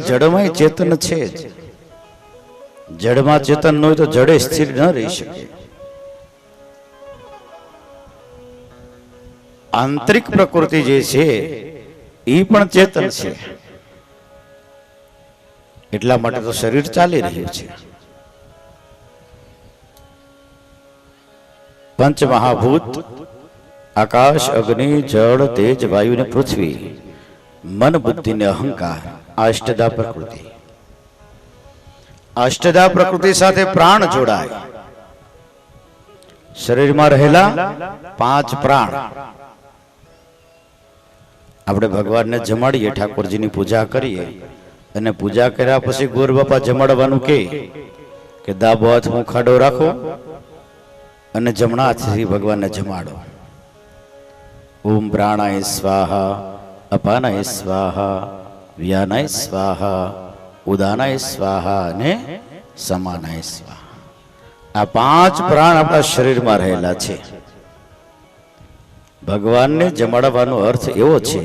કે જડમાં ચેતન છે જ. જડમાં ચેતન ન હોય તો જડે સ્થિર ન રહી શકે. આંતરિક પ્રકૃતિ જે છે એ પણ ચેતન છે. એટલા માટે તો શરીર ચાલી રહ્યું છે. પંચ મહાભૂત આકાશ, અગ્નિ, જળ, તેજ, વાયુ ને પૃથ્વી, મન, બુદ્ધિ ને અહંકાર, આ અષ્ટદા પ્રકૃતિ. અષ્ટદા પ્રકૃતિ સાથે પ્રાણ જોડાય. શરીરમાં રહેલા 5 પ્રાણ. આપણે ભગવાનને જમાડીએ, ઠાકોરજીની પૂજા કરીએ અને પૂજા કર્યા પછી ગોર બાપા જમાડવાનું કે દાબો હાથ ખાડો રાખો અને જમણા હાથથી ભગવાનને જમાડો. ઓમ પ્રાણાય સ્વાહા, અપાનાય સ્વાહા, વ્યાનાય સ્વાહા, ઉદાનાય સ્વાહા અને સમાનાય સ્વાહા. આ 5 પ્રાણ આપણા શરીરમાં રહેલા છે. ભગવાનને જમાડવાનો અર્થ એવો છે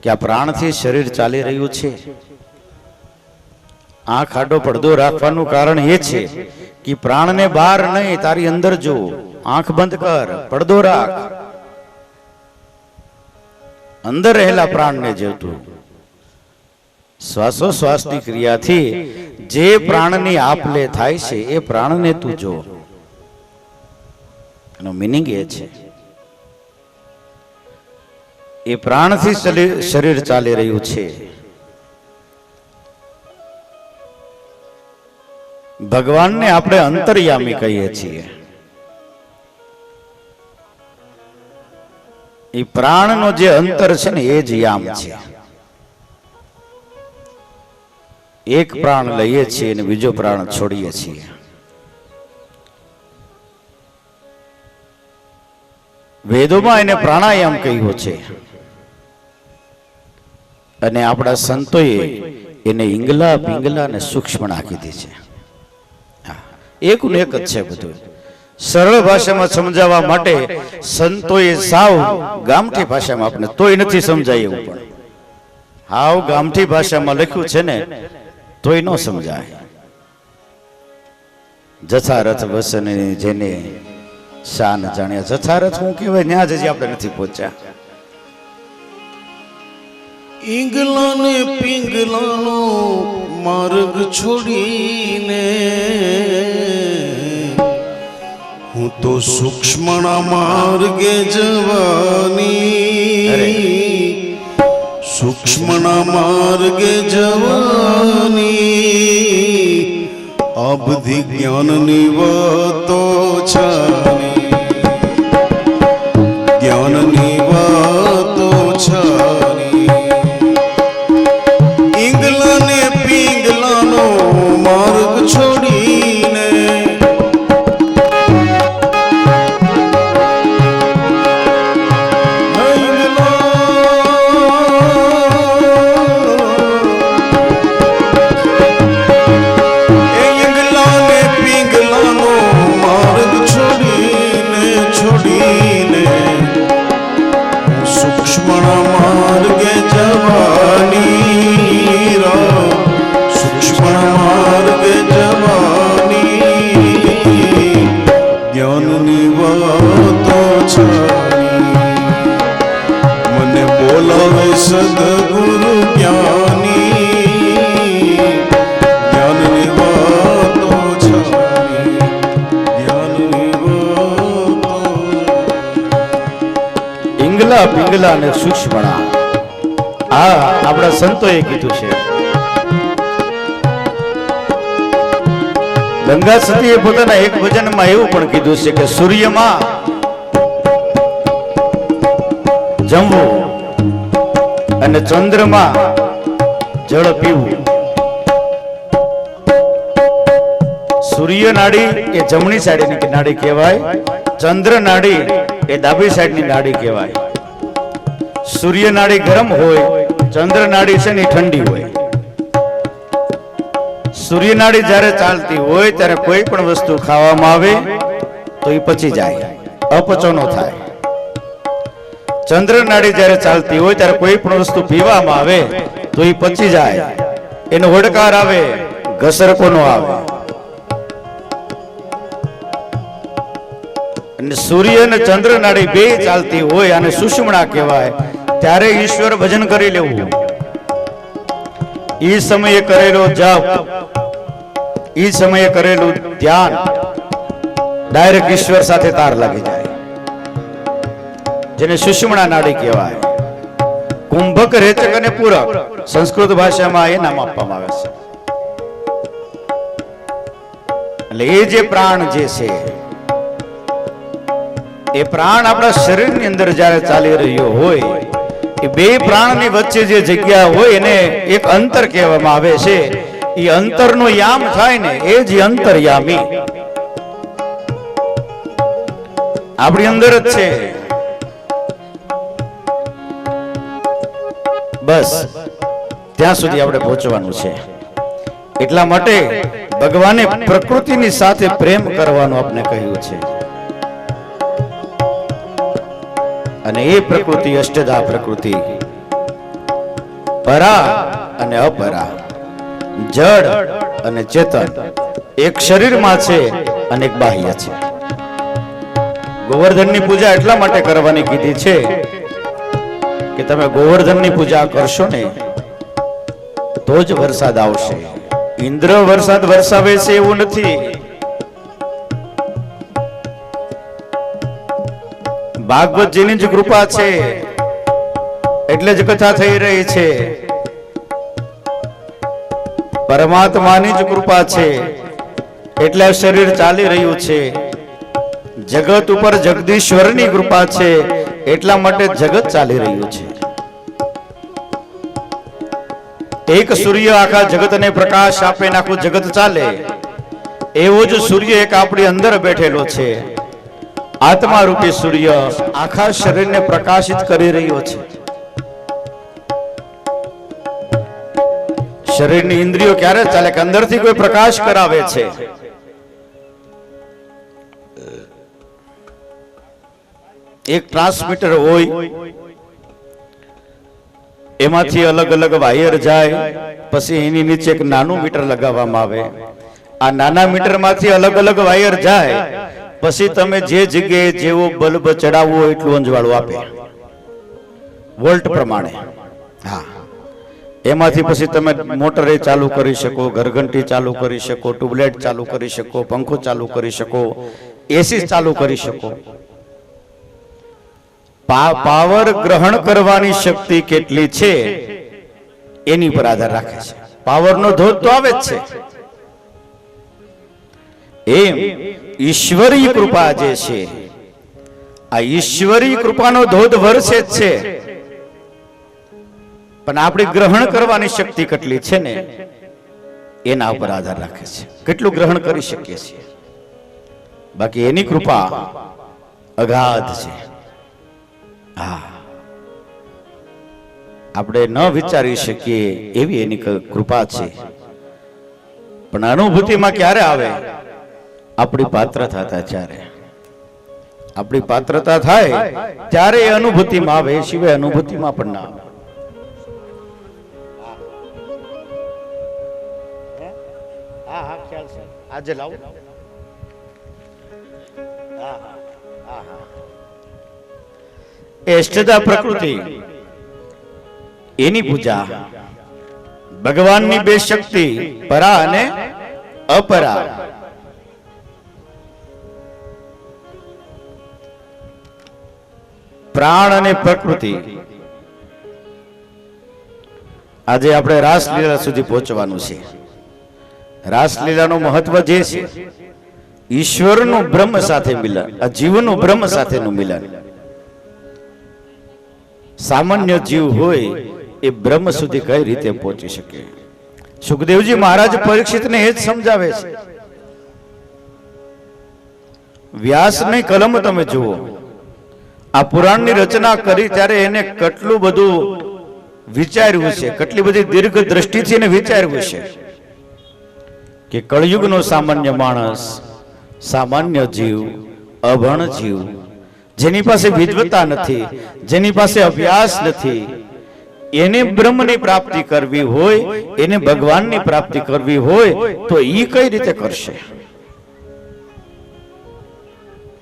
કે આ પ્રાણથી શરીર ચાલી રહ્યું છે. આ ખાડો પડદો રાખવાનું કારણ એ છે કે પ્રાણને બહાર નહીં, તારી અંદર જો. આંખ બંધ કર, પડદો રાખ, અંદર રહેલા પ્રાણને જોતું. શ્વાસોશ્વાસની ક્રિયાથી જે પ્રાણની આપ-લે થાય છે એ પ્રાણને તું જો. એનો મિનિંગ એ છે. એ પ્રાણથી શરીર ચાલી રહ્યું છે. ભગવાનને આપણે અંતર્યામી કહીએ છીએ. એ પ્રાણનો જે અંતર છે ને એ જ યામ છે. એક પ્રાણ લઈએ છીએ અને બીજો પ્રાણ છોડીએ છીએ. વેદોમાં એને પ્રાણાયામ કહ્યું છે અને આપણા સંતોએ એને ઇંગલા, પિંગલા અને સૂક્ષ્મ નાખી દી છે. એકનું એક જ છે બધું. સરળ ભાષામાં સમજાવવા માટે સંતોએ સાવ ગામઠી ભાષામાં, આપણે તોય નથી સમજાય એવું, પણ હાવ ગામઠી ભાષામાં લખ્યું છે ને તોય ન સમજાય. જથારથ વસન જેને શાન જાણ્યા. જથારથ હું કહેવાય ત્યાં જ આપણે નથી પહોંચ્યા. ઈંગલા ને પિંગલાનો માર્ગ છોડીને હું તો સૂક્ષ્મના માર્ગે જવાની, સૂક્ષ્મના માર્ગે જવાની, આ બધી જ્ઞાનની વાતો છાની, જ્ઞાનની વાતો છાની. ઈંગલા ને પિંગલાનો માર્ગ છોડીને સદગુરુ જ્ઞાની, જ્ઞાનની વાતો છાની, જ્ઞાનની વાતો. ઇંગલા, પિંગલા અને સૂક્ષ્મણા, આ આપણા સંતોએ કીધું છે. ગંગા સતીએ પોતાના એક ભજનમાં એવું પણ કીધું છે કે સૂર્યમાં જમવું અને ચંદ્રમાં જળ પીવું. સૂર્ય નાડી એ જમણી સાઈડની નાડી કહેવાય, ચંદ્ર નાડી એ ડાબી સાઈડની નાડી કહેવાય. સૂર્ય નાડી ગરમ હોય, ચંદ્ર નાડી છે ને ઠંડી હોય. સૂર્ય નાડી જ્યારે ચાલતી હોય ત્યારે કોઈ પણ વસ્તુ ખાવામાં આવે તો એ પચી જાય, અપચો ન થાય. ચંદ્ર નાડી જ્યારે ચાલતી હોય ત્યારે કોઈ પણ વસ્તુ પીવામાં આવે તો એ પચી જાય, એનો હોડકાર આવે, ઘસરકોનો આવે. અને સૂર્ય અને ચંદ્ર નાડી બે ચાલતી હોય અને સુષુમ્ના કહેવાય, ત્યારે ઈશ્વર ભજન કરી લેવું. ઈ સમયે કરેલો જપ, ઈ સમયે કરેલું ધ્યાન ડાયરેક્ટ ઈશ્વર સાથે તાર લાગી જાય, જેને સુષુમ્ના નાડી કહેવાય. કુંભક, રેચક અને પૂરક સંસ્કૃત ભાષામાં એ નામ આપવામાં આવે છે. એટલે એ જે પ્રાણ જે છે, એ પ્રાણ આપણા શરીરની અંદર જ્યારે ચાલી રહ્યો હોય, એ બે પ્રાણની વચ્ચે જે જગ્યા હોય એને એક અંતર કહેવામાં આવે છે. એ અંતરનો યામ થાય ને એ જ અંતરયામી આપણી અંદર જ છે. બસ ત્યાં સુધી આપણે પહોંચવાનું છે. એટલા માટે ભગવાને પ્રકૃતિની સાથે પ્રેમ કરવાનું આપણે કહ્યું છે. અને એ પ્રકૃતિ અષ્ટધા પ્રકૃતિ, પરા અને અપરા, જડ અને ચેતન, એક શરીરમાં છે અને એક બાહ્ય છે. ગોવર્ધનની પૂજા એટલા માટે કરવાની કીધી છે કે તમે ગોવર્ધનની પૂજા કરશો ને તો જ વરસાદ આવશે. ઇન્દ્ર વરસાદ વરસાવે છે એવું નથી. ભાગવતજીની જ કૃપા છે એટલે જ કથા થઈ રહી છે. પરમાત્માની જ કૃપા છે એટલે શરીર ચાલી રહ્યું છે. જગત ઉપર જગદીશ્વરની કૃપા છે એટલા માટે જગત ચાલી રહ્યું છે. એક સૂર્ય આખા જગતને પ્રકાશ આપે ને આખું જગત ચાલે, એવો જ સૂર્ય એક આપણી અંદર બેઠેલો છે. આત્મા રૂપી સૂર્ય આખા શરીરને પ્રકાશિત કરી રહ્યો છે. શરીરની ઇન્દ્રિયો ક્યારે ચાલે કે અંદરથી કોઈ પ્રકાશ કરાવે છે. એક ટ્રાન્સમીટર હોય, એમાંથી અલગ અલગ વાયર જાય, પછી એની નીચે એક નાનું મીટર લગાવવામાં આવે. આ નાના મીટર માંથી અલગ અલગ વાયર જાય, પછી તમે જે જગ્યાએ જેવો બલ્બ ચડાવવો હોય એટલું અંજવાળું આપે વોલ્ટ પ્રમાણે. હા, એમાંથી પછી તમે મોટરે ચાલુ કરી શકો, ઘરઘંટી ચાલુ કરી શકો, ટ્યુબલાઇટ ચાલુ કરી શકો, પંખો ચાલુ કરી શકો, એસી ચાલુ કરી શકો. પાવર ગ્રહણ કરવાની શક્તિ કેટલી છે એની પર આધાર રાખે છે. પાવરનો ધોધ તો આવે જ છે. એમ ઈશ્વરીય કૃપા જે છે, આ ઈશ્વરીય કૃપાનો ધોધ વરસે જ છે, પણ આપણી ગ્રહણ કરવાની શક્તિ કેટલી છે ને એના ઉપર આધાર રાખે છે, કેટલું ગ્રહણ કરી શકીએ છીએ. બાકી એની કૃપા અગાધ છે. હા, આપણે ન વિચારી શકીએ એવી એની કૃપા છે. પણ અનુભૂતિમાં ક્યારે આવે? આપણી પાત્રતા થાય ત્યારે. આપણી પાત્રતા થાય ત્યારે એ અનુભૂતિમાં આવે, એ સિવાય અનુભૂતિમાં પણ ના આવે. આજે લાવો. અષ્ટધા પ્રકૃતિ એની પૂજા, ભગવાનની બે શક્તિ પરા અને અપરા. પ્રાણ અને પ્રકૃતિ. આજે આપણે રાસલીલા સુધી પહોંચવાનું છે. રાસલીલાનું મહત્વ જે છે, ઈશ્વરનું બ્રહ્મ સાથે મિલન, આ જીવનું બ્રહ્મ સાથેનું મિલન. સામાન્ય જીવ હોય એ બ્રહ્મ સુધી કઈ રીતે પહોંચી શકે? સુખદેવજી મહારાજ પરીક્ષિતને એ જ સમજાવે છે. વ્યાસની કલમ તમે જુઓ, આ પુરાણની રચના કરી ત્યારે એને કેટલું બધું વિચાર્યું છે, કેટલી બધી દીર્ઘ દ્રષ્ટિથી એને વિચાર્યું છે કે કળયુગનો સામાન્ય માણસ, સામાન્ય જીવ, અભણ જીવ, જેની પાસે વિદ્વતા નથી, જેની પાસે અભ્યાસ નથી, એને બ્રહ્મની પ્રાપ્તિ કરવી હોય, એને ભગવાનની પ્રાપ્તિ કરવી હોય તો ઈ કઈ રીતે કરશે?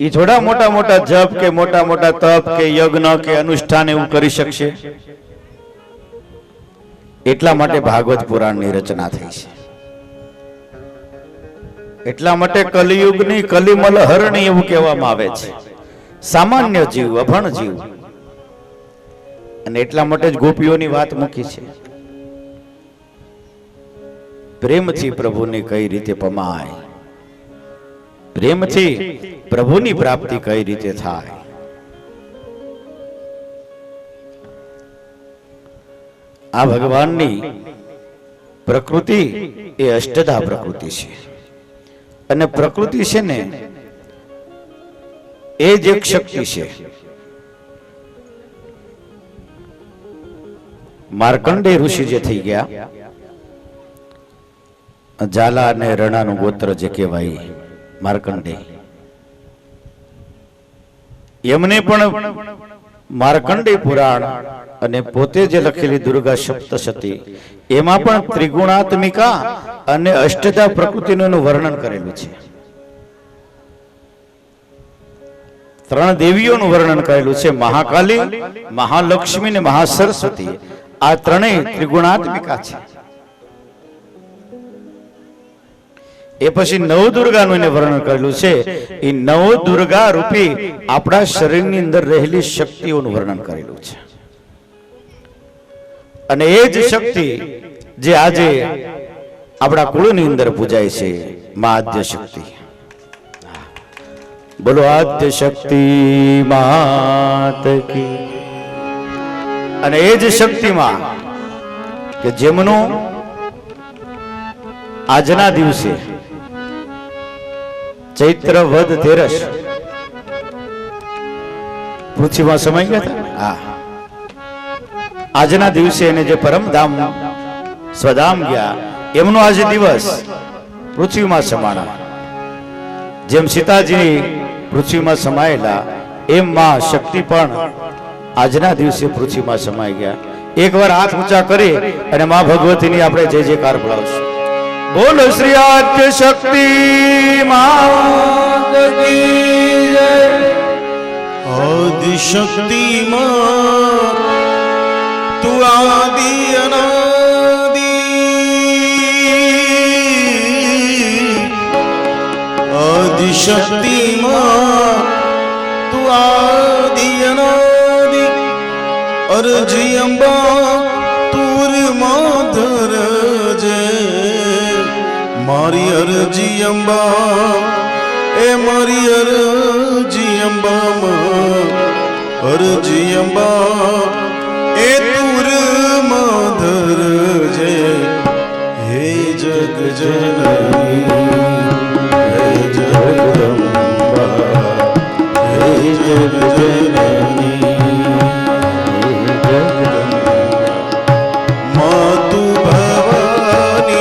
ઈ થોડા મોટા મોટા જપ કે મોટા મોટા તપ કે યજ્ઞ કે અનુષ્ઠાન એવું કરી શકશે? એટલા માટે ભાગવત પુરાણની રચના થઈ છે. એટલા માટે કલિયુગની કલિમલ હરણી એવું કહેવામાં આવે છે. સામાન્ય જીવ, અભણ જીવ. અને એટલા માટે જ ગોપીઓની વાત મૂકી છે. પ્રેમથી પ્રભુની કઈ રીતે પમાય, પ્રેમથી પ્રભુની પ્રાપ્તિ કઈ રીતે થાય. આ ભગવાનની પ્રકૃતિ એ અષ્ટધા પ્રકૃતિ છે. અને પ્રકૃતિ છે ને એ જ એક શક્તિ છે. માર્કંડેય ઋષિ જે થઈ ગયા, ઝાલા અને રણાનું ગોત્ર જે કહેવાય માર્કંડેય, એમને પણ માર્કંડેય પુરાણ અને પોતે જે લખેલી દુર્ગા સપ્તશતી એમાં પણ ત્રિગુણાત્મિકા અને અષ્ટધા પ્રકૃતિનું વર્ણન કરેલું છે. ત્રણ દેવીઓનું વર્ણન કરેલું છે, મહાકાલી, મહાલક્ષ્મી ને મહાસરસ્વતી. આ ત્રણેય ત્રિગુણાત્મિકા છે. એ પછી નવદુર્ગાનું એને વર્ણન કરેલું છે. એ નવદુર્ગા રૂપી આપણા શરીરની અંદર રહેલી શક્તિઓનું વર્ણન કરેલું છે. અને એ જ શક્તિ જે આજે આપણા કુળની અંદર પૂજાય છે, મા આદ્ય શક્તિ. બોલો આદ્ય શક્તિ માત કી. અને એ જ શક્તિમાં કે જેમનું આજના દિવસે ચૈત્ર વદ તેરસ પૃથ્વીમાં સમાઈ ગયા હતા. આજના દિવસે એને જે પરમધામ સ્વધામ ગયા, એમનો આજે દિવસ પૃથ્વીમાં સમાણા. જેમ સીતાજી પૃથ્વીમાં સમાયેલા, એમ માં શક્તિ પણ આજના દિવસે પૃથ્વીમાં સમાઈ ગયા. એકવાર હાથ ઊંચા કરી અને માં ભગવતીની આપણે જય જયકાર બોલાવશું. બોલો શ્રી આદ્ય શક્તિ માત કી જય. આદિ શક્તિ માં તું આદિ અનાદિ, આદિ શક્તિ માં તું આદિ અનાદિ. અરજી અંબા તુર માધર જે, મારી અરજી અંબા, એ મારી અરજી અંબામાં, અરજી અંબા એ તુર માધર જે. હે જગ જનની, હે જગદંબા, હે જગ જનની, માતુ ભવાની,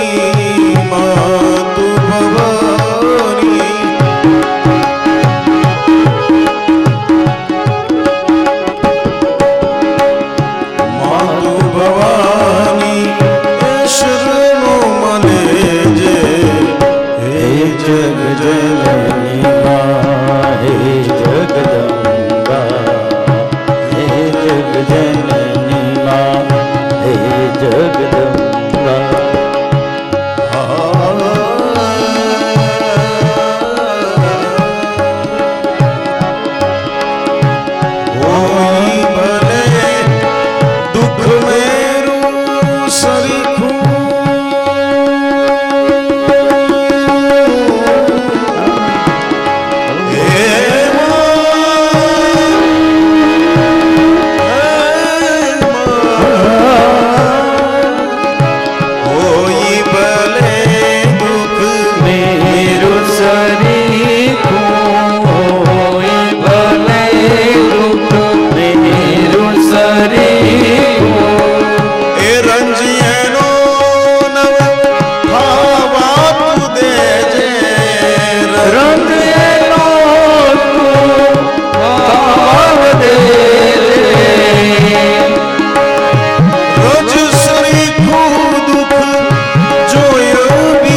માતુ ભવાની. માતુ ભવાની એ શરણો મને જે. હે જગ જનની મા, હે જગદંબા,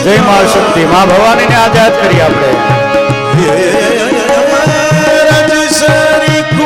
જય માં શક્તિ માં ભવાનીને આઝાદ કરી આપણે. રજસરી કો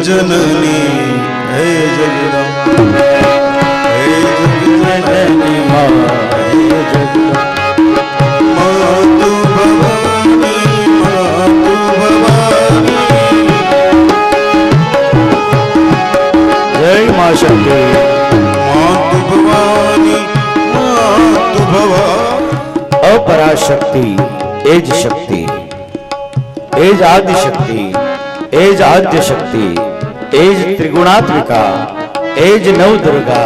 जननी हे जगदम्बा हे जगजननी मां हे जगदम्बा मातु भवानी जय मां शक्ति मातु भवानी अपराशक्ति एज शक्ति एज आदि शक्ति एज आद्य शक्ति एज त्रिगुणात्मिका एज नवदुर्गा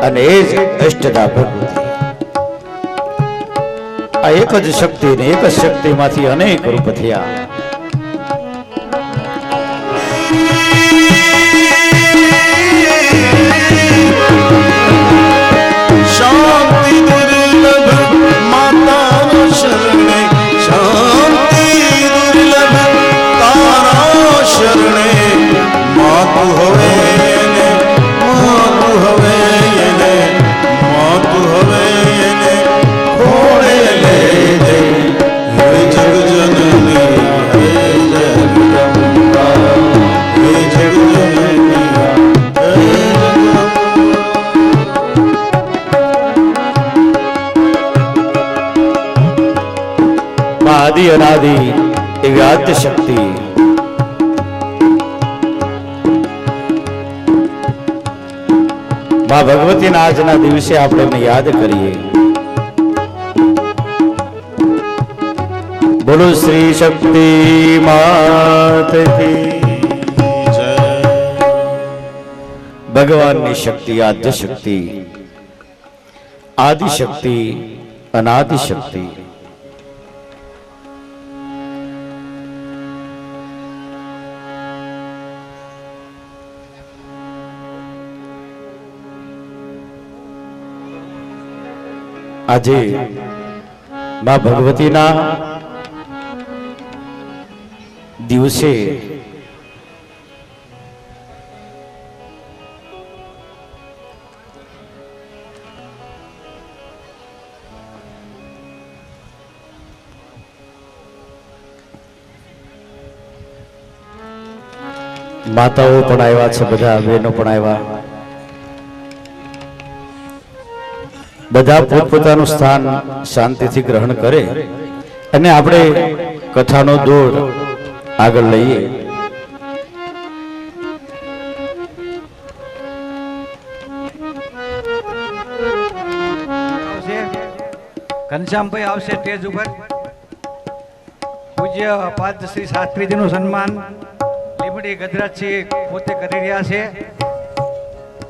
અને એજ અષ્ટદા ભગવતી. આ એક જ શક્તિ ને એક જ શક્તિમાંથી અનેક રૂપ થયા. शांति दुर्लभ माता शरणे शांति दुर्लभ तारा शरणे मातु हवे ने मातु हवे ने मातु हवे ने खोड़े ले दे हे जग जननी हे जगदम्बा हे जग जननी हे આદિ અનાદિ એવી આદ્ય શક્તિ માં ભગવતીના આજના દિવસે આપણે એમને યાદ કરીએ. બોલો શ્રી શક્તિ માત કી जय ભગવાનની શક્તિ આદ્ય શક્તિ આદિ શક્તિ અનાદિ શક્તિ. આજે માં ભગવતીના દિવસે માતાઓ પણ આવ્યા છે, બધા બહેનો પણ આવ્યા, બધા પોતપોતાનું સ્થાન શાંતિથી ગ્રહણ કરે અને આપણે કથાનો દોર આગળ લઈએ. ઘનશ્યામભાઈ આવશે સ્ટેજ ઉપર. પૂજ્ય પાદ શ્રી શાસ્ત્રીજીનું સન્માન લીમડી ગજરાજજી પોતે કરી રહ્યા છે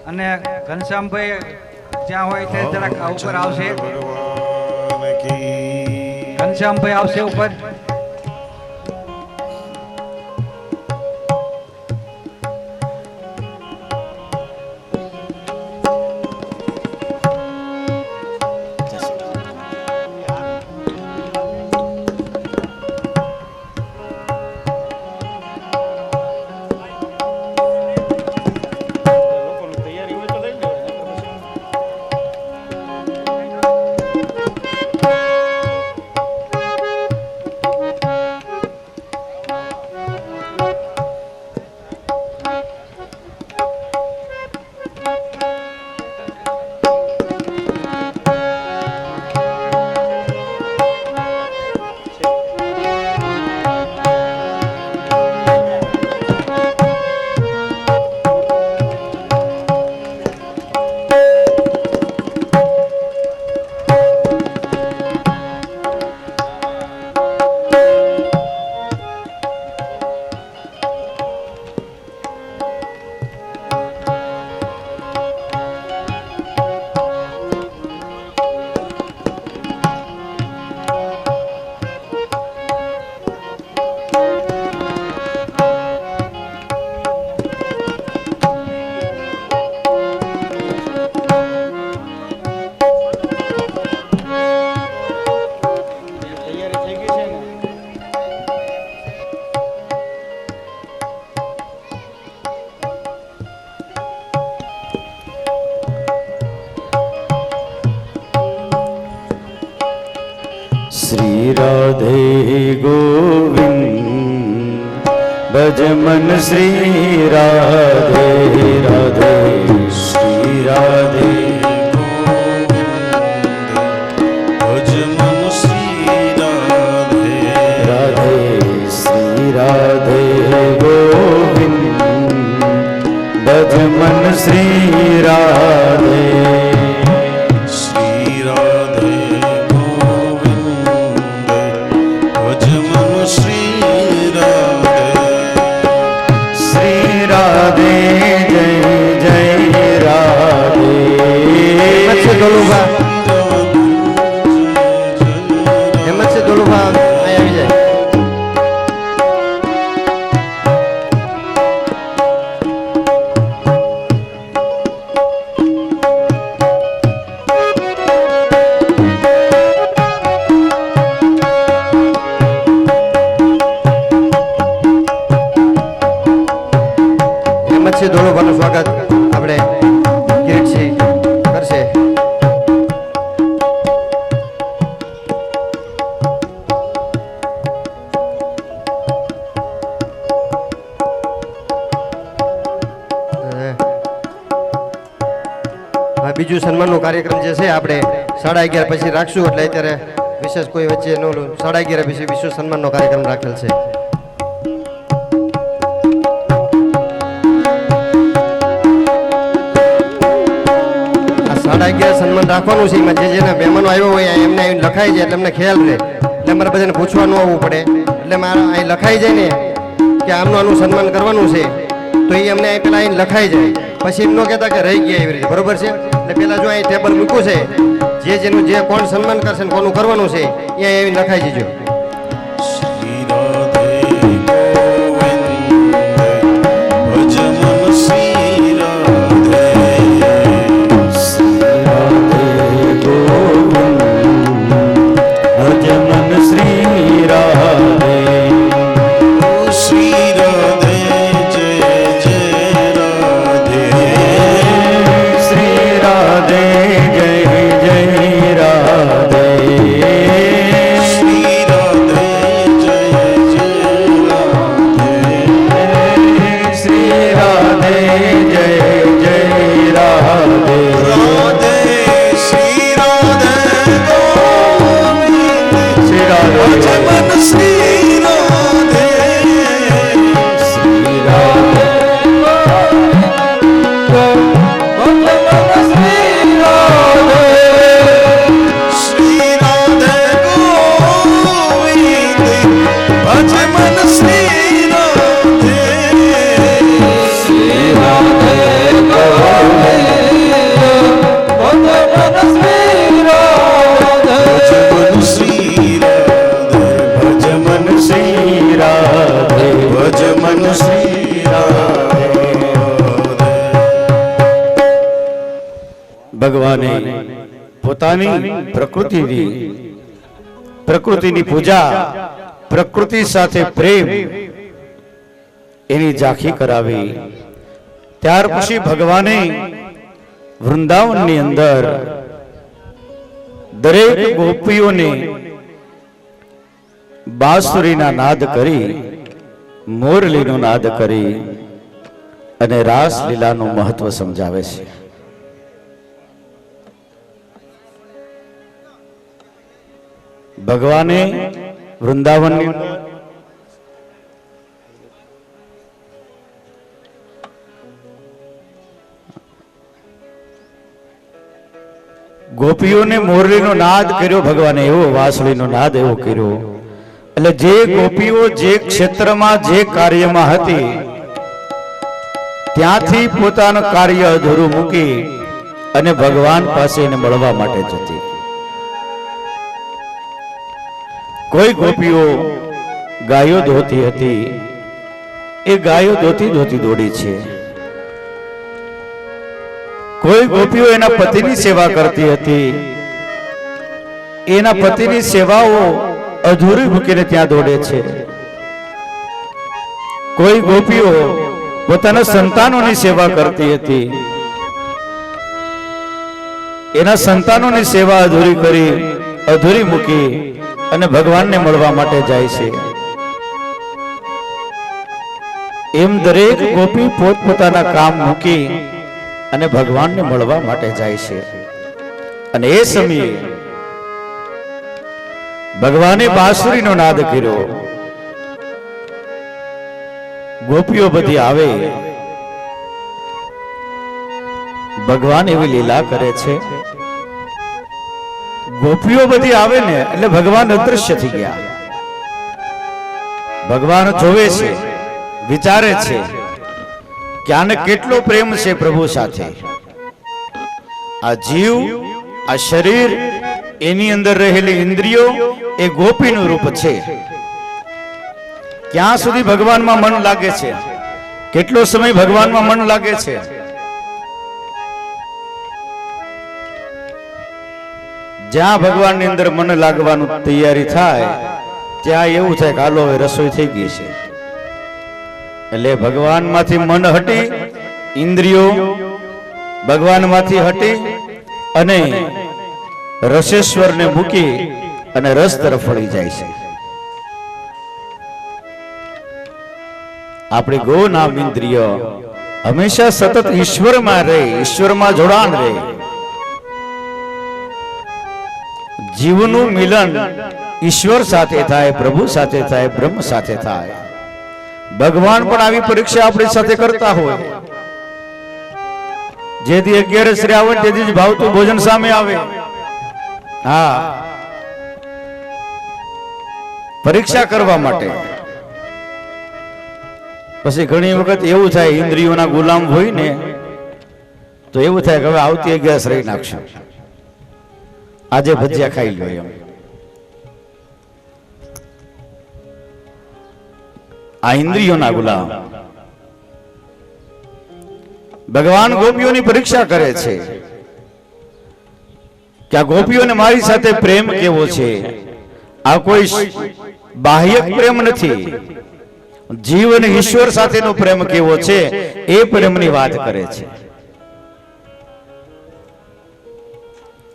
અને ઘનશ્યામભાઈ જ્યાં હોય ત્યાં જરાક ઉપર આવશે. भगवान की ઘનશ્યામભાઈ આવશે ઉપર. गोविंद भज मन श्री राधे राधे श्री राधे भज मन श्री राधे राधे श्री राधे गोविंद भज मन श्री राधे श्री राधे गोविंद भज मन श्री राधे श्री राधे जय जय राधे હેમંત છે ડોલુભા હેમંત છે ડોલુભા અહીં આવી જાય હેમંત છે ડોલુભાનું સ્વાગત આપણે કિરીટસિંહ કરશે હા, બીજું સન્માનનો કાર્યક્રમ જે છે આપણે 11:30 પછી રાખશું એટલે અત્યારે વિશેષ કોઈ વચ્ચે ન ઓલું 11:30 પછી વિશેષ સન્માનનો કાર્યક્રમ રાખેલ છે આ 11:30 સન્માન રાખવાનું છે એમાં જે જેના મહેમાનો આવ્યો હોય એમને અહીં લખાઈ જાય એટલે એમને ખ્યાલ રહે એટલે અમારે બધાને પૂછવા ન આવવું પડે એટલે મારે અહીં લખાઈ જાય ને કે આમનું આનું સન્માન કરવાનું છે તો એ અમને અહીં પેલા અહીં લખાઈ જાય પછી એમ ન કહેતા કે રહી ગયા એવી રીતે બરોબર છે એટલે પેલા જો અહીં ટેબલ મૂક્યું છે જે જેનું જે કોણ સન્માન કરશે ને કોનું કરવાનું છે એ અહીં લખાઈ જજો श्री राधे गोविंद भज मन श्री राधे श्री राधे गोविंद भज मन श्री राधे श्री राधे जय जय राधे श्री राधे जय जय राधे श्री राधे जय जय राधे श्री राधे जय जय राधे राधे श्री राधे गोविंद श्री राधे भज मन श्री राधे श्री राधे श्री राधे गोविंद भज मन श्री राधे श्री राधे भज मन श्री राधे भज मन श्री राधे भज मन श्री राधे ભગવાને પોતાની પ્રકૃતિની પૂજા પ્રકૃતિ સાથે પ્રેમ એની ઝાંખી કરાવી ત્યાર પછી ભગવાને વૃંદાવનની અંદર દરેક ગોપીઓને બાંસુરીના નાદ કરી મોરલીનો નાદ કરી અને રાસ લીલાનું મહત્વ સમજાવે છે ભગવાને વૃંદાવનની ગોપીઓને મોરલીનો નાદ કર્યો ભગવાને એવો વાંસળીનો નાદ એવો કર્યો એટલે જે ગોપીઓ જે ક્ષેત્રમાં જે કાર્યમાં હતી ત્યાંથી પોતાનું કાર્ય અધૂરું મૂકી અને ભગવાન પાસે એને મળવા માટે જતી કોઈ ગોપીઓ ગાયો ધોતી હતી એ ગાયો ધોતી ધોતી દોડી છે કોઈ ગોપીઓ એના પતિની સેવા કરતી હતી એના પતિની સેવાઓ અધૂરી મૂકીને ત્યાં દોડે છે કોઈ ગોપીઓ પોતાના સંતાનોની સેવા કરતી હતી એના સંતાનોની સેવા અધૂરી કરી અધૂરી મૂકી અને ભગવાનને મળવા માટે જાય છે, એમ દરેક ગોપી પોતપોતાના કામ મૂકી અને ભગવાનને મળવા માટે જાય છે. અને એ સમયે ભગવાને બાંસુરીનો નાદ કર્યો. ગોપીઓ બધી આવે, ભગવાન એવી લીલા કરે છે. ગોપીઓ બધી આવે ને એટલે ભગવાન અદૃશ્ય થઈ ગયા. ભગવાન જોવે છે, વિચારે છે કે આને કેટલો પ્રેમ છે પ્રભુ સાથે. આ જીવ, આ શરીર, એની અંદર રહેલી ઇન્દ્રિયો એ ગોપીનું રૂપ છે. ક્યાં સુધી ભગવાનમાં મન લાગે છે? કેટલો સમય ભગવાનમાં મન લાગે છે? જ્યાં ભગવાનની અંદર મન લાગવાનું તૈયારી થાય ત્યાં એવું થાય કે હાલો હવે રસોઈ થઈ ગઈ છે. એટલે ભગવાનમાંથી મન હટી, ઇન્દ્રિયો ભગવાનમાંથી હટી અને રસેશ્વરને મૂકી અને રસ તરફ વળી જાય છે. આપણી ગો નામ ઇન્દ્રિય હંમેશા સતત ઈશ્વરમાં રહે, ઈશ્વરમાં જોડાણ રહે. જીવનું મિલન ઈશ્વર સાથે થાય, પ્રભુ સાથે થાય, બ્રહ્મ સાથે થાય. ભગવાન પણ આવી પરીક્ષા આપણી સાથે કરતા હોય. જેથી 11 શ્રાવણ તેથી જ ભાવતું ભોજન સામે આવે. હા, પરીક્ષા કરવા માટે. પછી ઘણી વખત એવું થાય, ઇન્દ્રિયોના ગુલામ હોય ને તો એવું થાય કે હવે આવતી 11 રહી નાખશું, આજે ભજીયા ખાઈ લો એમ. આ ઇન્દ્રિયોના ગુલામ. ભગવાન ગોપીઓની પરીક્ષા કરે છે કે આ ગોપીઓને મારી સાથે પ્રેમ કેવો છે. આ કોઈ બાહ્ય પ્રેમ નથી, જીવ અને ઈશ્વર સાથેનો પ્રેમ કેવો છે એ પ્રેમની વાત કરે છે.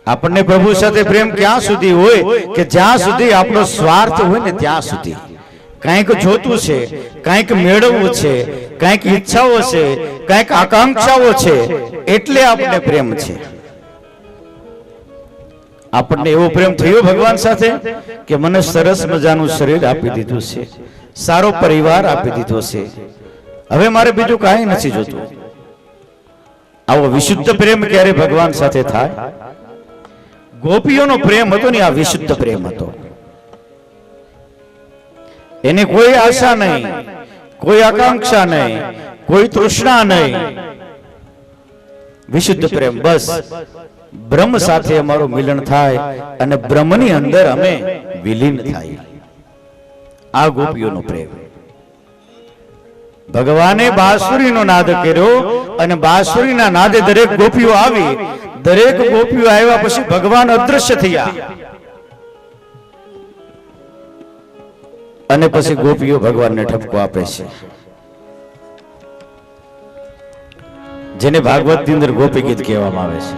આપણને પ્રભુ સાથે પ્રેમ ક્યાં સુધી હોય કે જ્યાં સુધી આપણો સ્વાર્થ હોય ને ત્યાં સુધી. કંઈક જોતું છે, કંઈક મેળવવું છે, કંઈક ઈચ્છાઓ છે, કંઈક આકાંક્ષાઓ છે, એટલે આપણને પ્રેમ છે. આપણને એવો પ્રેમ થયો ભગવાન સાથે કે મને સરસ મજાનું શરીર આપી દીધું છે, સારો પરિવાર આપી દીધો છે, હવે મારે બીજું કાંઈ નથી જોતું. આવો વિશુદ્ધ પ્રેમ ક્યારે ભગવાન સાથે થાય? ગોપીઓનો પ્રેમ હતો ને આ વિશુદ્ધ પ્રેમ હતો. એને કોઈ આશા નહીં, કોઈ આકાંક્ષા નહીં, કોઈ તૃષ્ણા નહીં. વિશુદ્ધ પ્રેમ, બસ બ્રહ્મ સાથે અમારું મિલન થાય અને બ્રહ્મની અંદર અમે વિલીન થાય. આ ગોપીઓનો પ્રેમ. ભગવાને બાંસુરીનો નાદ કર્યો અને બાંસુરીના નાદે દરેક ગોપીઓ આવી. દરેક ગોપીઓ આવ્યા પછી ભગવાન અદૃશ્ય થયા અને પછી ગોપીઓ ભગવાનને ઠપકો આપે છે, જેને ભાગવતની અંદર ગોપી ગીત કહેવામાં આવે છે.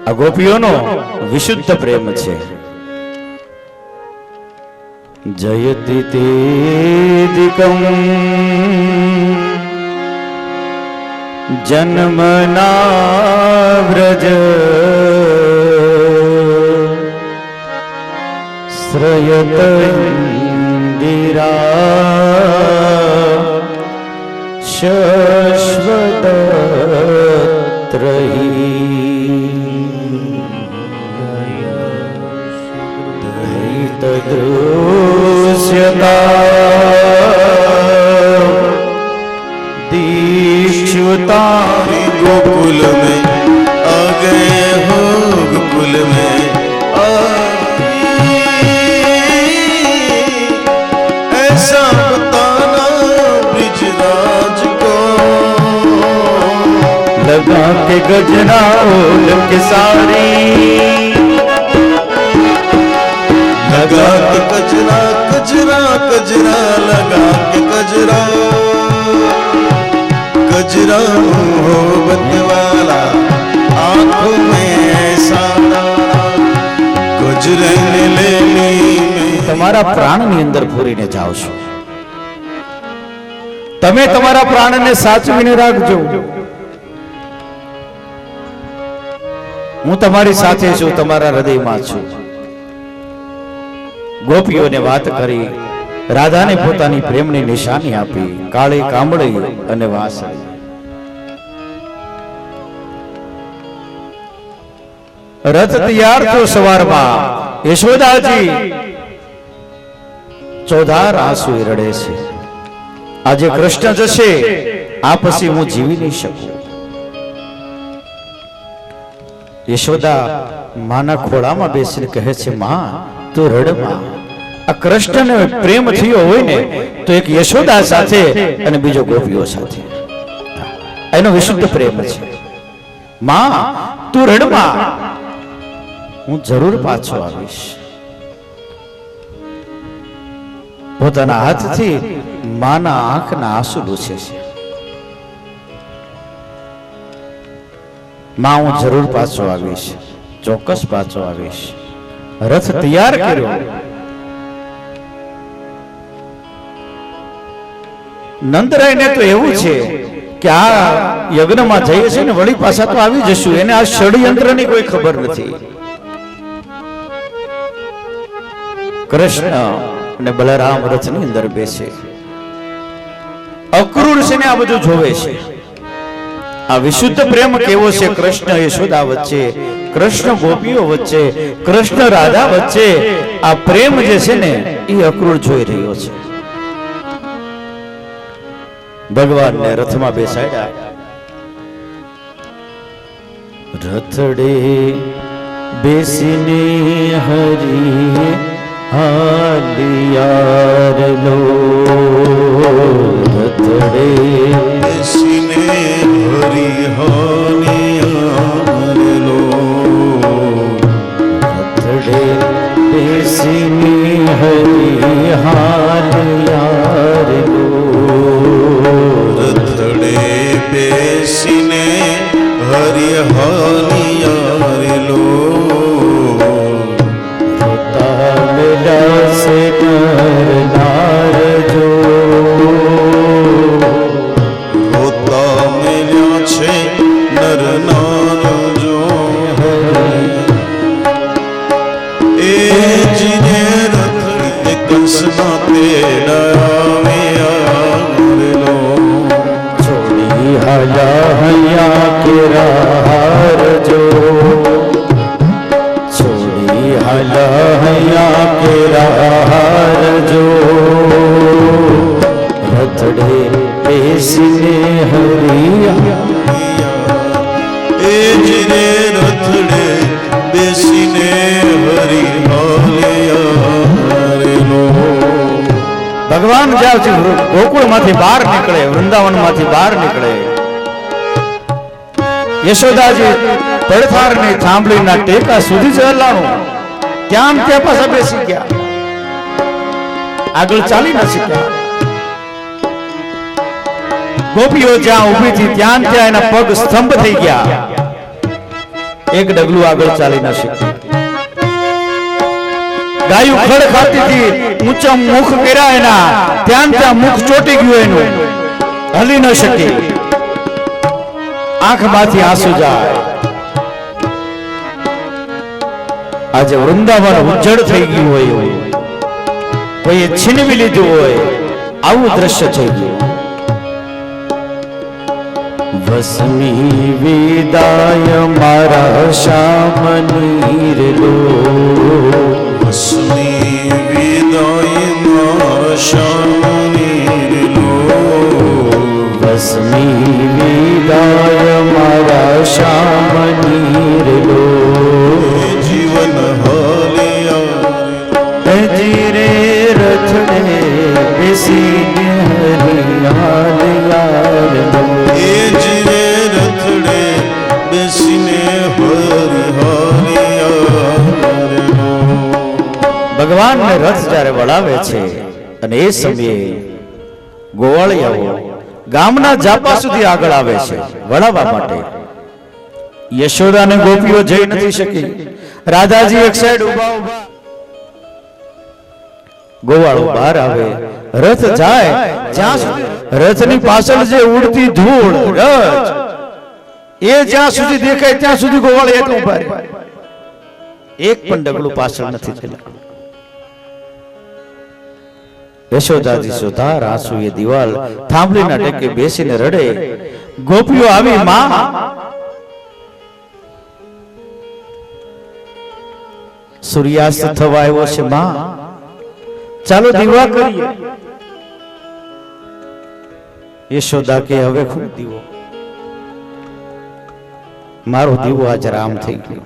આ ગોપીઓનો વિશુદ્ધ પ્રેમ છે. જયતિ તેદિકમ જન્મના વ્રજ શ્રયત ઇન્દિરા શશ્વત दीक्षुता गोकुल में आ गए हो, गोकुल में ऐसा बताना ब्रिजराज को, लगा के गजना ओल के सारी, लगा के कजरा कजरा कजरा, लगा के कजरा कजरा मोहब्बत वाला आंखों में ऐसा गुजरे लेनी में તમારા પ્રાણની અંદર પૂરીને જાઓ છો. તમે તમારા પ્રાણને સાચવીને રાખજો. હું તમારી સાથે છું, તમારા હૃદયમાં છું. ગોપીઓને વાત કરી, રાધાને પોતાની પ્રેમની નિશાની આપી, કાળી કામળી અને વાંસળી. રથ તૈયાર થયો સવારમાં. યશોદાજી ચોધાર આંસુ રડે છે. આજે કૃષ્ણ જશે, આ પછી હું જીવી નહીં શકું. યશોદા માના ખોળામાં બેસીને કહે છે, માં તું રડમાં. આ કૃષ્ણને પ્રેમ થયો હોય ને તો એક યશોદા સાથે અને બીજો ગોપીઓ સાથે. એનો વિશુદ્ધ પ્રેમ છે. માં તું રડમાં, હું જરૂર પાછો આવીશ. પોતાના હાથથી માના આંખના આંસુ લૂછે છે. માં હું જરૂર પાછો આવીશ, ચોક્કસ પાછો આવીશ. રથ તૈયાર કર્યો. નંદરાયને તો એવું છે કે આ યજ્ઞમાં જઈએ છે ને વળી પાછા તો આવી જશું. એને આ ષડયંત્રની કોઈ ખબર નથી. કૃષ્ણ અને બલરામ રથની અંદર બેસે. અક્રૂર છે ને આ બધું જોવે છે. આ વિશુદ્ધ પ્રેમ કેવો છે કૃષ્ણ યશોદા વચ્ચે, કૃષ્ણ ગોપીઓ વચ્ચે, કૃષ્ણ રાધા વચ્ચે. આ પ્રેમ જે છે ને એ અક્રૂર જોઈ રહ્યો છે. ભગવાનને રથમાં બેસાડ્યા. રથડે બેસીને હરી હાલિયાર લો. રથડે બેસીને હરી હાલિયાર લો. રથડે બેસીને હરી હાલિયાર લો. રથડે બેસીને હરી હાલિયાર લો. से नर नार जो હોતા મેલ્યા છે નર નાર જો. એ જીને રથડી કંસના તેડાવ્યા લો. छोड़ी हया हया किरार जो. छोड़ी हया हया किरार जो. रथड़े बेसीने हरिया. એ જીને રથડે બેસીને હરી હાલિયાર લો. ભગવાન જ્યાં ગોકુળ માંથી બહાર નીકળે, વૃંદાવન માંથી બહાર નીકળે, યશોદાજી પડથાર ની થાંભલીના ટેકા સુધી ચલાણું ત્યાં ત્યાં પાછા બેસી ગયા. આગળ ચાલી ના શીખ્યા. ગોપીઓ જ્યાં ઊભી હતી ત્યાં ત્યાં એના પગ સ્તંભ થઈ ગયા. એક ડગલું આગળ ચાલી ના શીખ્યું. ગાયું ખડ ખાતી હતી, ઊંચા મુખ કર્યા એના, ત્યાં ત્યાં મુખ ચોટી ગયું એનું, હલી ન શકી. આંખમાંથી આંસુ જાય. આજે વૃંદાવન ઉજ્જડ થઈ ગયું હોય, કોઈએ છીનવી લીધું હોય, આવું દ્રશ્ય થઈ ગયું. વસમી વિદાય મારા શ્યામ નીર લો. વસમી વિદાય મારા શ્યામ નીર લો. વસમી વિદાય મારા શ્યામ નીર લો. જીવન હાલિયાર જીરે રથડે બેસીને હરિયાર લો. એ જીરે રથડે બેસીને હરી હાલિયાર લો. ભગવાનને રથ જ્યારે વળાવે છે અને એ સમયે ગોવાળિયાઓ ગામના જાપા સુધી આગળ આવે છે વળાવવા માટે. યશોદા અને ગોપીઓ જઈ નથી શકી. રાધાજી એક સાઈડ ઉભા ગોવાળો બહાર આવે, રથ જાય જ્યાં સુધી રથની પાછળ જે ઉડતી ધૂળ રથ એ જ્યાં સુધી દેખાય ત્યાં સુધી ગોવાળે એટલું ઉભા રહે. એક પણ ડગલું પાછળ નથી ચાલ્યા. યશોદાજી સુધાર આંસુ એ દિવાલ થાંભલીના ટેકે બેસીને રડે. ગોપીઓ આવી, માં સૂર્યાસ્ત થવા આવ્યો છે, માં ચાલો દીવા કરીએ. યશોદા કે હવે ખૂબ દીવો, મારો દીવો આજ રામ થઈ ગયો.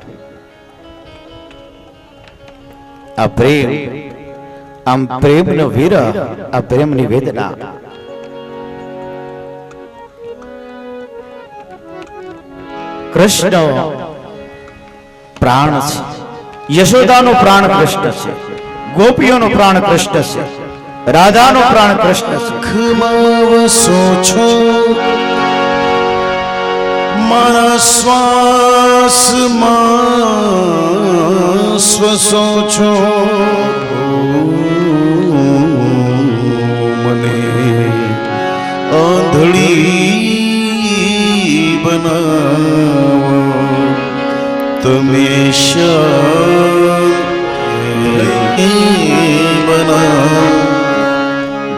આ પ્રેમ, આમ પ્રેમનો વિરહ, આ પ્રેમની વેદના. કૃષ્ણ પ્રાણ છે, યશોદાનો પ્રાણ કૃષ્ણ છે, ગોપીઓનો પ્રાણ કૃષ્ણ છે, રાધાનો પ્રાણ કૃષ્ણ છે. ખમાવ સોછો મારા શ્વાસમાં શ્વસો છો, મને આંધળી બનાવો તમે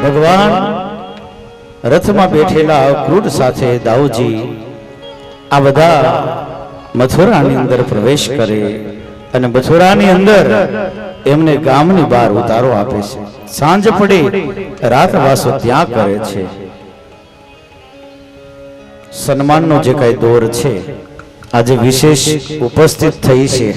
ભગવાન રથમાં બેઠેલા ક્રૂર સાથે દાઉજી આ બધા મથુરાની અંદર પ્રવેશ કરે અને મથુરાની અંદર એમને ગામની બહાર ઉતારો આપે છે. સાંજ પડે રાતવાસો ત્યાં કરે છે. સન્માનનો જે કઈ દોર છે આજે વિશેષ ઉપસ્થિત થઈ છે.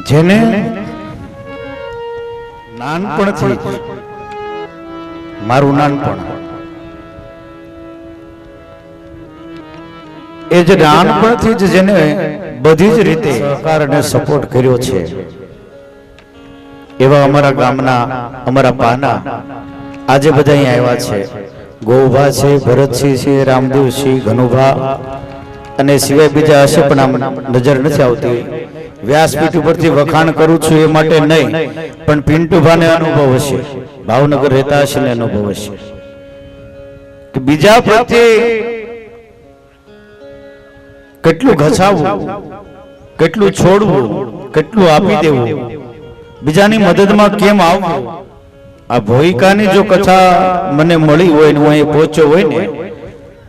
જેને નાનપણથી મારું નાનપણ એ જે નાનપણથી જ જેને બધી જ રીતે સહકાર અને સપોર્ટ કર્યો છે એવા અમારા ગામના અમારા પાના આજે બધા અહીં આવ્યા છે. ગોભા છે, ભરતસિંહ છે, રામદેવસિંહ, ઘનુભા અને સિવાય બીજા હશે પણ આમ નજર નથી આવતી. વ્યાસપીઠ ઉપરથી વખાણ કરું છું એ માટે નહીં, પણ પિન્ટુભાને અનુભવ હશે, ભાવનગર રહેતા હશે ને અનુભવ હશે કે બીજા પ્રત્યે કેટલું ઘસાવવું, કેટલું છોડવું, કેટલું આપી દેવું, બીજાની મદદમાં કેમ આવવું. આ ભોઈકાની જો કથા મને મળી હોય ને હું અહીં પહોંચ્યો હોય ને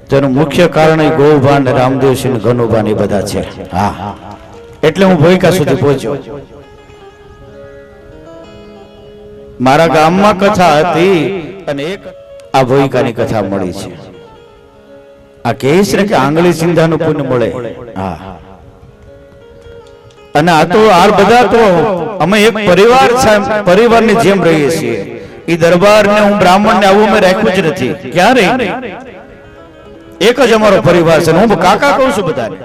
તેનું મુખ્ય કારણ એ ગોભા ને રામદેવસિંહ ને ઘનુભા ને બધા છે. હા, એટલે હું ભોઈકા સુધી પહોંચ્યો. મારા ગામમાં કથા હતી અને એક આ ભોઈકાની કથા મળી છે. આ કહે છે કે આંગળી સિંધાનું પુણ્ય મળે. હા, અને આ તો આ બધા તો અમે એક પરિવાર પરિવારની જેમ રહીએ છીએ. એ દરબારને હું બ્રાહ્મણને આવું મેં રાખ્યું જ નથી ક્યારેય. એક જ અમારો પરિવાર છે. હું કાકા કહું છું બધાને,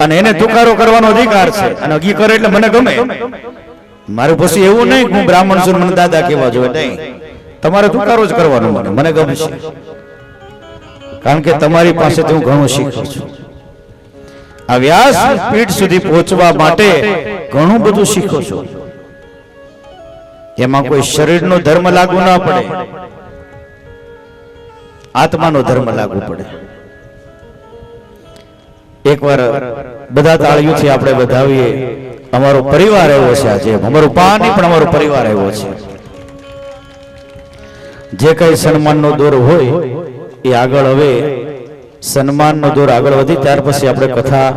અને એને તુકારો કરવાનો અધિકાર છે અને અગી કરે એટલે મને ગમે. મારું પછી એવું નહીં હું બ્રાહ્મણ છું મને દાદા કહેવા જોઈએ, નહીં. તમારે તુકારો જ કરવાનો, મને ગમે છે, કારણ કે તમારી પાસેથી હું ઘણું શીખું છું. આ વ્યાસ પીઠ સુધી પહોંચવા માટે ઘણું બધું શીખું છું. એમાં કોઈ શરીરનો ધર્મ લાગુ ના પડે, આત્માનો ધર્મ લાગુ પડે. એકવાર બધા તાળીઓથી આપણે વધાવીએ. અમારો પરિવાર આવ્યો છે આજે, અમારું પા નહીં પણ અમારો પરિવાર આવ્યો છે. જે કઈ સન્માનનો દોર હોય એ આગળ, હવે સન્માનનો દોર આગળ વધી ત્યાર પછી આપણે કથા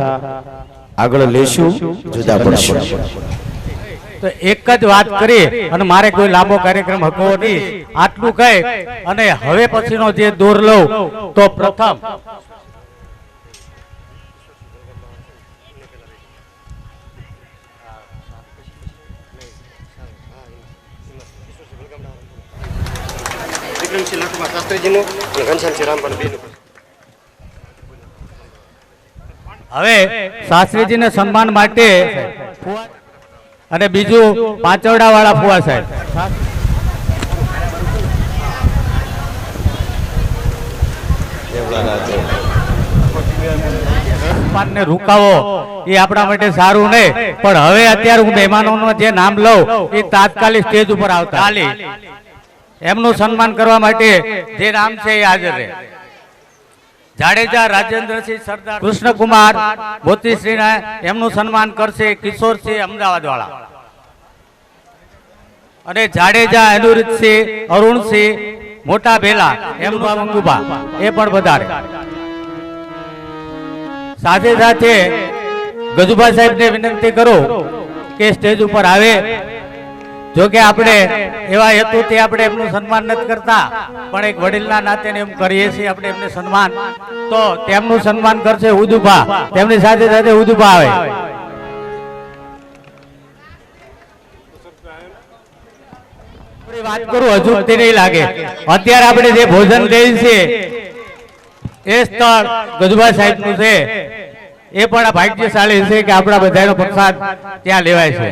આગળ લેશું, જુદા પડશું. તો એક જ વાત કરી અને મારે કોઈ લાંબો કાર્યક્રમ હકવો નહીં, આટલું કહી અને હવે પછીનો જે દોર લઉં તો પ્રથમ વિક્રમસિંહ લખુભા શાસ્ત્રીજીનું અને ઘનશ્યામસિંહ રામભાઈ બેનું. હવે શાસ્ત્રીજીને સન્માન માટે અને બીજું પાંચવડા વાળા ફુવા સાહેબ સન્માનને રૂકાવો એ આપણા માટે સારું નહીં, પણ હવે અત્યારે હું મહેમાનોનું જે નામ લઉં એ તાત્કાલિક સ્ટેજ ઉપર આવતા એમનું સન્માન કરવા માટે જે નામ છે એ હાજર રહે. જાડેજા રાજેન્દ્રસિંહ સરદાર કૃષ્ણકુમાર મોતીશ્રીને એમનું સન્માન કરશે કિશોરસિંહ અમદાવાદ વાળા, અને જાડેજા અનુરીતસિંહ અરુણસિંહ મોટા ભેલા એમનું મંગુભા એ પણ વધારે. સાથે સાથે ગજુભા સાહેબને વિનંતી કરું કે સ્ટેજ ઉપર આવે. જો કે આપણે એવા હેતુથી આપણે એમનું સન્માન નથી કરતા, પણ એક વડીલના નાતે એમ કરીએ છીએ આપણે એમને સન્માન, તો તેમનું સન્માન કરશે ઉદુભા, તેમની સાથે સાથે ઉદુભા આવે. વાત કરું અજુકતી નહીં લાગે. અત્યારે આપણે જે ભોજન દઈએ છીએ એ સ્થળ ગજુભા સાહેબ નું છે, એ પણ ભાગ્યશાળી છે કે આપણા બધાનો પ્રસાદ ત્યાં લેવાય છે.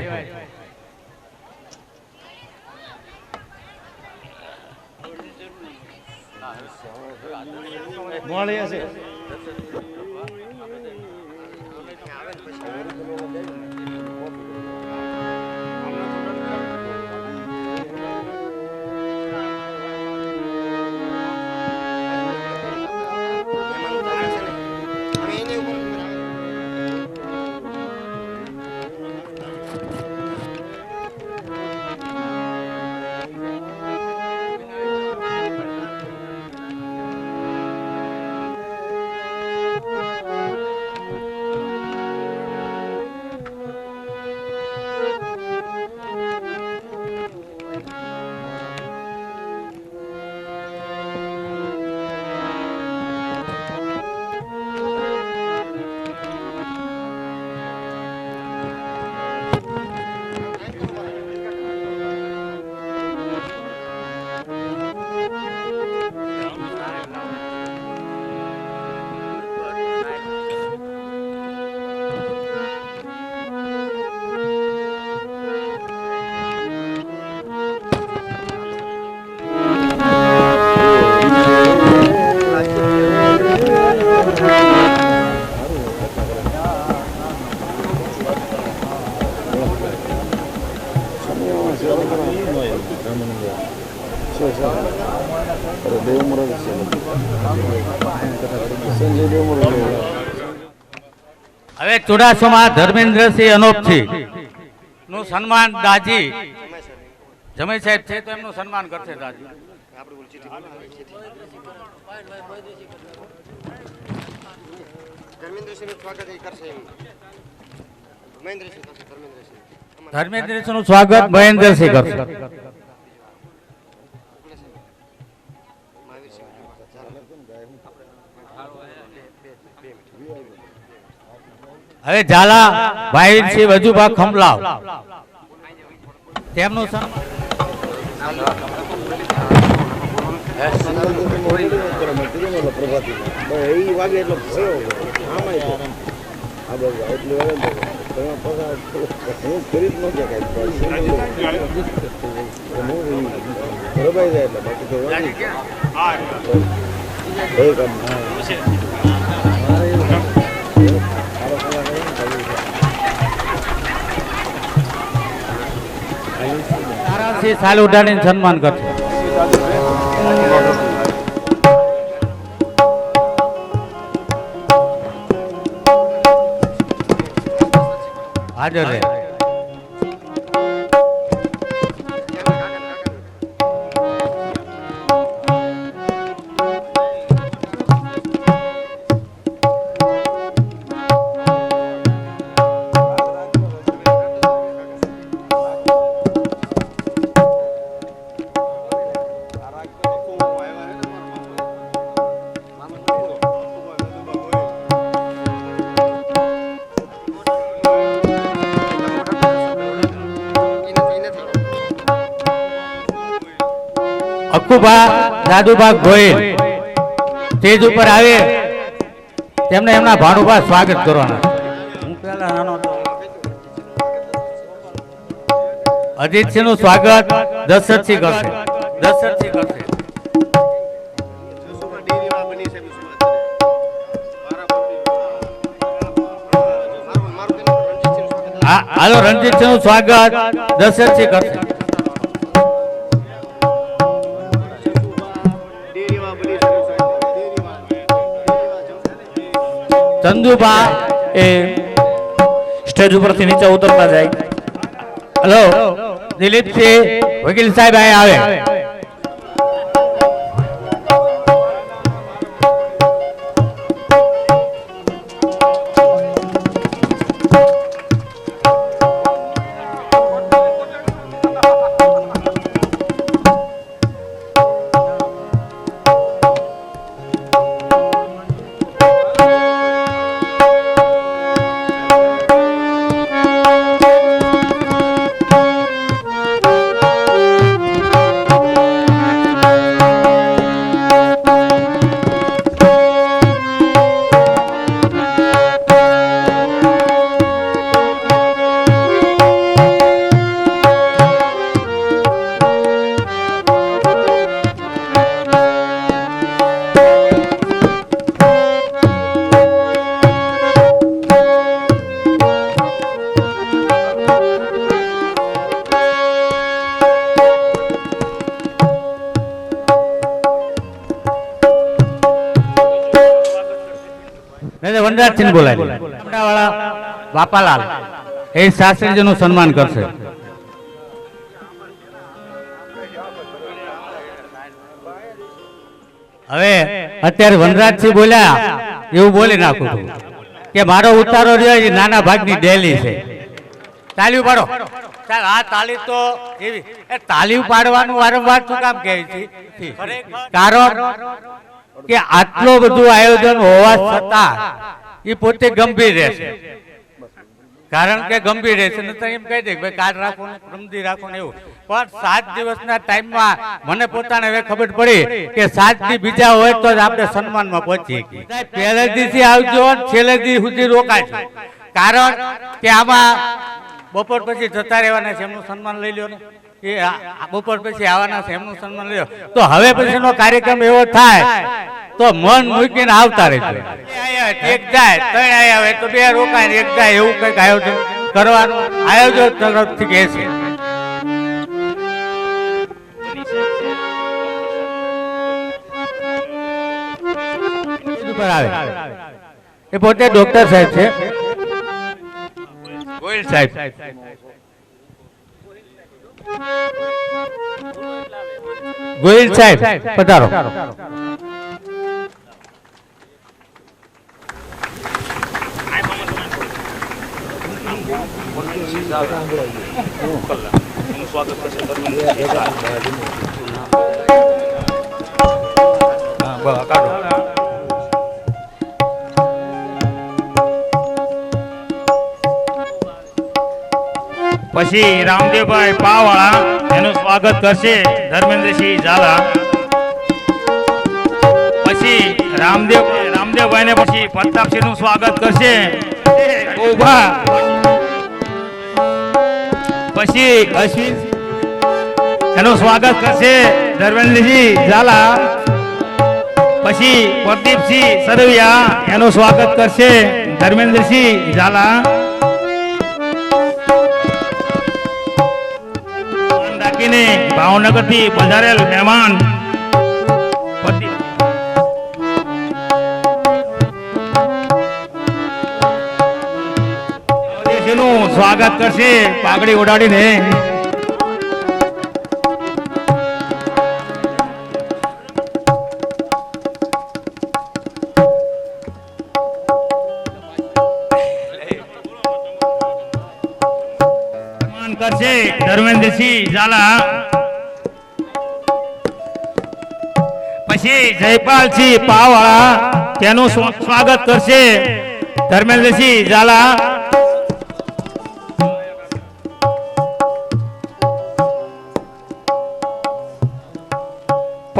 હવે ચુડાસમા ધર્મેન્દ્રસિંહ અનોપસિંહ નું સન્માન દાજી જમાઈ સાહેબ છે તો એમનું સન્માન કરશે દાજી. ધર્મેન્દ્રસિંહ નું સ્વાગત મહેન્દ્રસિંહ કરશે. હવે ઝાલા ભાઈસિંહ વજુભા ખંભલાવ તેમનું તારાસિંહ સાલ ઉડાડીને સન્માન કરશે. હાજર રહે. મખુભા દાદુભા ગોહિલ સ્ટેજ ઉપર આવે તેમને એમના ભાણુભા સ્વાગત કરવાના. હું પહેલા નાનો હતો. અજીતસિંહ નું સ્વાગત દશરથસિંહ કરશે. દશરથસિંહ કરશે. હાલો રણજીતસિંહ નું સ્વાગત દશરથસિંહ કરશે. ચંદુભા એ સ્ટેજ ઉપરથી નીચે ઉતરતા જાય. હલો દિલીપસિંહ વકીલ સાહેબ અહીં આવે. વનરાજસિંહ બોલાય. બાપાલાલ એ શાસ્ત્રીજી નું સન્માન કરશે. હવે અત્યારે વનરાજસિંહ બોલ્યા એવું બોલી નાખું છું કે મારો ઉતારો રહ્યો એ નાના ભાગની ડેલી છે. તાલીઓ પાડો. આ તાલી તો એવી તાલીઓ પાડવાનું વારંવાર શું કામ કહે છે? કારણ કે આટલો બધું આયોજન હોવા છતાં એ પોતે ગંભીર રહેશે. કારણ કે ગંભીર રહેશે ને તો એમ કહી દે ભાઈ કાલ રાખો ને પ્રમદી રાખો ને એવું. પણ 7 દિવસના ટાઈમમાં મને પોતાને હવે ખબર પડી કે 7 દી બીજા હોય તો જ આપણે સન્માનમાં પહોંચીએ. પહેલે દિવસથી આવજો છેલ્લે દી સુધી રોકાજો. કારણ કે આમાં બપોર પછી જતા રહેવાના છે એમનું સન્માન લઈ લો ને. એ બપોર પછી આવવાના છે એમનું સન્માન લઈ લો. તો હવે પછીનો કાર્યક્રમ એવો થાય તો મન મૂકીને આવતા રહેજો. એક જાય 3 આવ્યા હોય તો 2 રોકાય, એક જાય એવું કંઈક આયોજન કરવાનું આયોજક તરફથી કહે છે. એ પોતે ડોક્ટર સાહેબ છે, ગોહિલ સાહેબ. ગોહિલ સાહેબ પધારો. પછી રામદેવભાઈ પાવાળા એનું સ્વાગત કરશે ધર્મેન્દ્રસિંહ ઝાલા. પછી રામદેવભાઈ ને પછી પ્રતાપસિંહ નું સ્વાગત કરશે ઉભા. પછી અશ્વિન એનું સ્વાગત કરશે ધર્મેન્દ્રસિંહ ઝાલા. પછી પ્રદીપસિંહ સરવૈયા એનું સ્વાગત કરશે ધર્મેન્દ્રસિંહ ઝાલા. ભાવનગર થી પધારેલ મહેમાન નું સ્વાગત કરશે પાઘડી ઉડાડીને. કરશે ધર્મેન્દ્રસિંહ ઝાલા. પછી જયપાલસિંહ પાવાળા તેનું સ્વાગત કરશે ધર્મેન્દ્રસિંહ ઝાલા.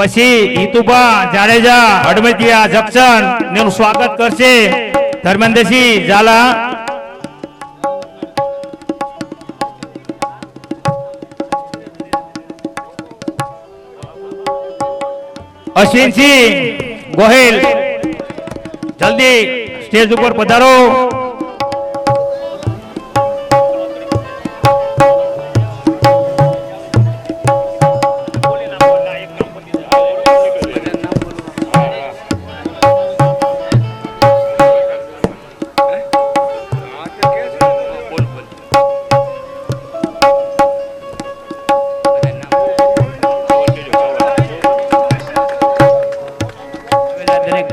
પછી હિતુભા જાડેજા હડમતિયા જંકશન નું સ્વાગત કરશે ધર્મેન્દ્રસિંહ ઝાલા. અશ્વિનસિંહ ગોહિલ જલ્દી સ્ટેજ ઉપર પધારો.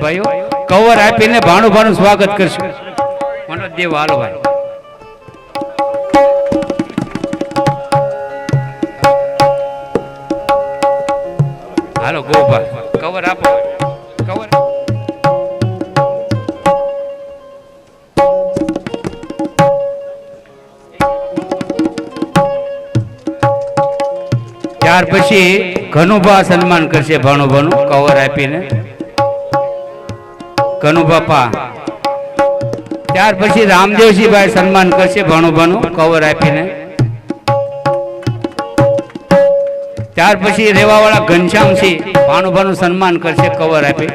ભાઈઓ કવર આપીને ભાણું સ્વાગત કરશું. મનોજદેવ હાલો ભાઈ. હાલો ગોપા કવર આપો. કવર ત્યાર પછી ઘનુભા સન્માન કરશે ભાણુભાનું કવર આપીને. કનુ બાપા. ત્યાર પછી રામદેવજીભાઈ સન્માન કરશે ભાણુભાનું કવર આપીને. ત્યાર પછી રેવાવાળા ઘનશ્યામસિંહ ભાણુભાનું સન્માન કરશે કવર આપી.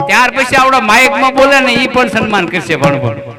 ત્યાર પછી આવડા માઇકમાં બોલે ને એ પણ સન્માન કરશે ભાણુભાનું.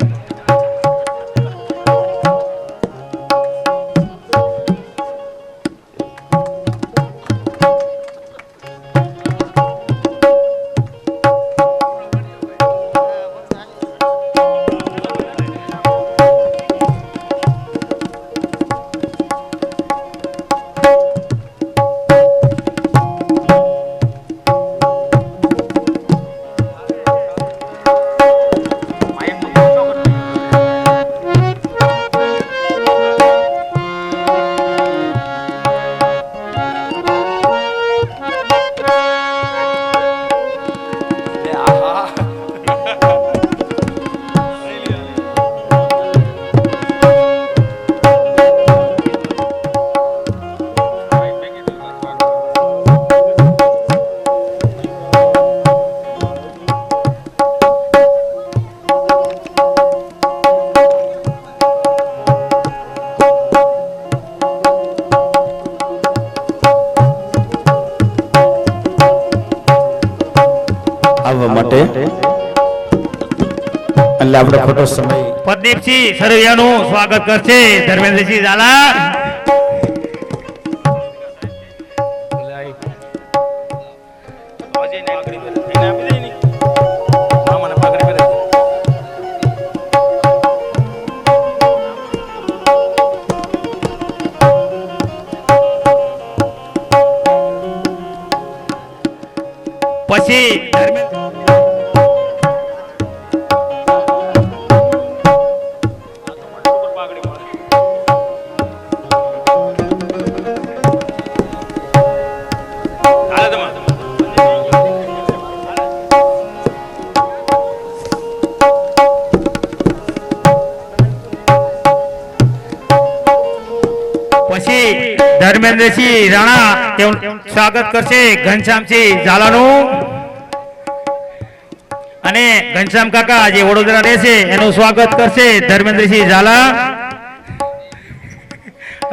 આવવા માટે એટલે આપણે ખોટો સમય પ્રદીપસિંહ સરવૈયાનું સ્વાગત કરશે ધર્મેન્દ્રસિંહ ઝાલા. પછી ધર્મેન્દ્રસિંહ રાણા તેનું સ્વાગત કરશે ઘનશ્યામસિંહ ઝાલાનું. અને ઘનશ્યામ કાકા જે વડોદરા રહેશે એનું સ્વાગત કરશે ધર્મેન્દ્રસિંહ ઝાલા.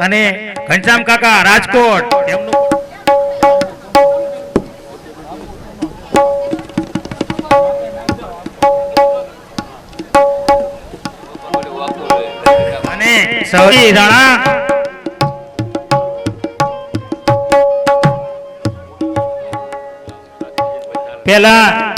અને ઘનશ્યામ કાકા રાજકોટ તેમનું અને સૌરી રાણા પહેલા